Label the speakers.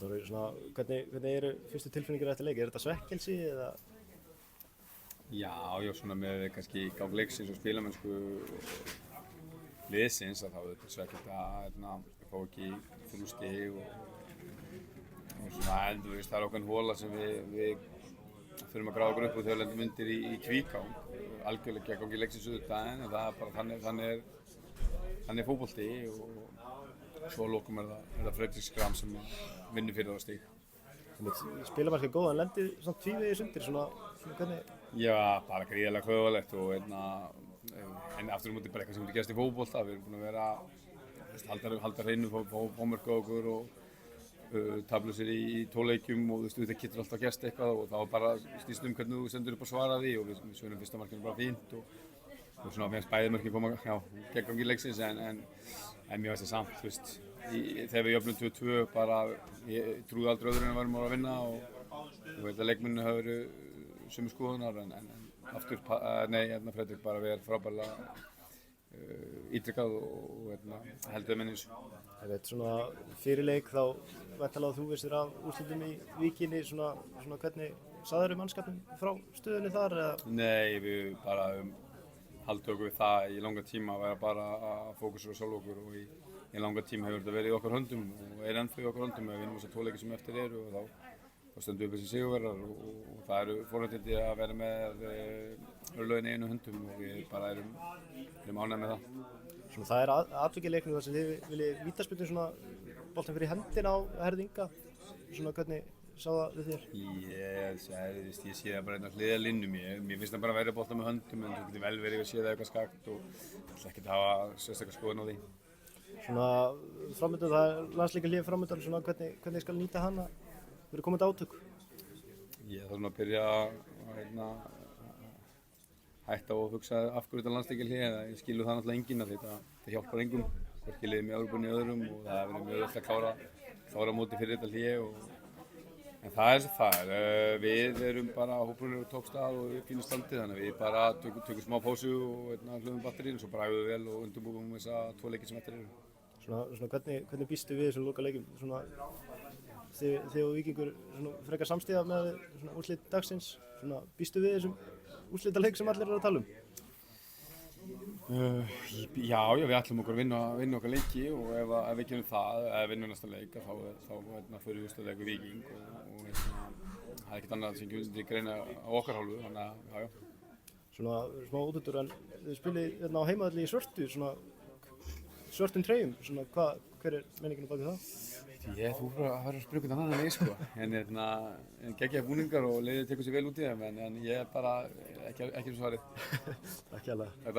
Speaker 1: Það voru svona, hvernig eru fyrstu tilfinningar eftir leik? Er þetta svekkelsi eða?
Speaker 2: Já, svona með kannski gang leiksins og spilamennsku liðsins að þá er þetta svekkjandi að fá ekki 3 stig og svona en þú veist það er ákveðin hola sem við þurfum að grafa okkur upp og þegar við lendum undir í tvígang algjörlega ekki að gangi leiksins auðvitað en það er bara þannig er fótbolti og svo að lokum er það Fredrik Skram sem vinnur fyrir það stig.
Speaker 1: Spilamennska er góð en lendir samt tvívegis undir svona hvernig?
Speaker 2: Já, bara gríðarlega klauðalegt og en aftur á móti bara eitthvað sem getur gerst í fótbolta. Við erum búin að vera halda hreinu, fá mörk á okkur og tafla sér í 12 leikjum og það getur alltaf gerst eitthvað og þá bara snýst hvernig þú stendur upp að svara því og við svörum fyrsta markinu bara fínt og svona finnst bæði mörkin koma gegn gangi leiksins en mér veist það samt, þú veist, þegar við jöfnum 2-2 bara, ég trúði aldrei öðru en að varum að vinna og veit að leikmenninu hafa verið sömu skoðunar en aftur, Fredrik bara verið frábærlega ítrykkað og heldur menn eins.
Speaker 1: Ég veit svona fyrir leik þá væntanlega þú vissir af úrslitum í Víkinni svona hvernig sagðirðu mannskapnum frá stöðunni þar eða?
Speaker 2: Nei, við bara haldið okkur við það í langa tíma að vera bara að fókusera á sjálf okkur og í langa tíma hefur þetta verið í okkar höndum og er ennþá í okkar höndum ef við vinnum þessar 2 leiki sem eftir eru og þá stöndum við upp þessi sigurverðar og það eru forréttindi að vera með örlögin í einu höndum og við bara erum ánægð með það.
Speaker 1: Svona það er atvik í leiknum þar sem þið viljið vítaspyrnu svona boltan fyrir hendina á Herði Inga svona hvernig sá það við þér?
Speaker 2: Ég sé það bara hérna hliðar linnum mér finnst það bara að vera bolta með höndum en það getur vel verið að sé það eitthvað skakt og ég ætla ekki að hafa sérstaklega skoðun á því.
Speaker 1: Svona framöndan, það er landsleikjahlé framöndan, svona hvernig skal nýta hana? Verður komandi átök?
Speaker 2: Ég þarf svona að byrja að hætta og hugsa af hverju þetta landsleikjahlé eða ég skilu það náttúrulega enginn að þetta hjálpar engum hvorki liðið með Evrópunni öðrum og það hefur verið mjög öll að klára móti fyrir þetta hlé en það er sem það er. Við erum bara hópurinn á toppstað og í fínu standi þannig að við bara tökum smá pásu og hlöðum batterín og svo bara æfum við vel og undirbúum þessa 2 leiki sem eftir eru.
Speaker 1: Svona hvernig býstu við þessum loka leikum? Svona þið og Víkingur frekar samstíða með svona úrslit dagsins. Svona býstu við þessum úrslitaleik sem allir eru að tala um?
Speaker 2: Já, við ætlum okkur að vinna okkar leiki og ef við gerum það, ef við vinnum næsta leik þá fyrir við næsta leik við Víking og það er ekkert annað sem ekki greina á okkar hálfu, þannig að já.
Speaker 1: Svona smá útúrdúr en þið spilið á heimavelli í svörtum treyjum, svona hver er meiningin á bak við það?
Speaker 2: Þú fyrir að vera að spyrja einhvern annan en ég sko, en geggjaðir búningar og liðið tekur sér vel út í þeim en ég er bara ekki svarið.
Speaker 1: Takk hérlega.
Speaker 2: Takk.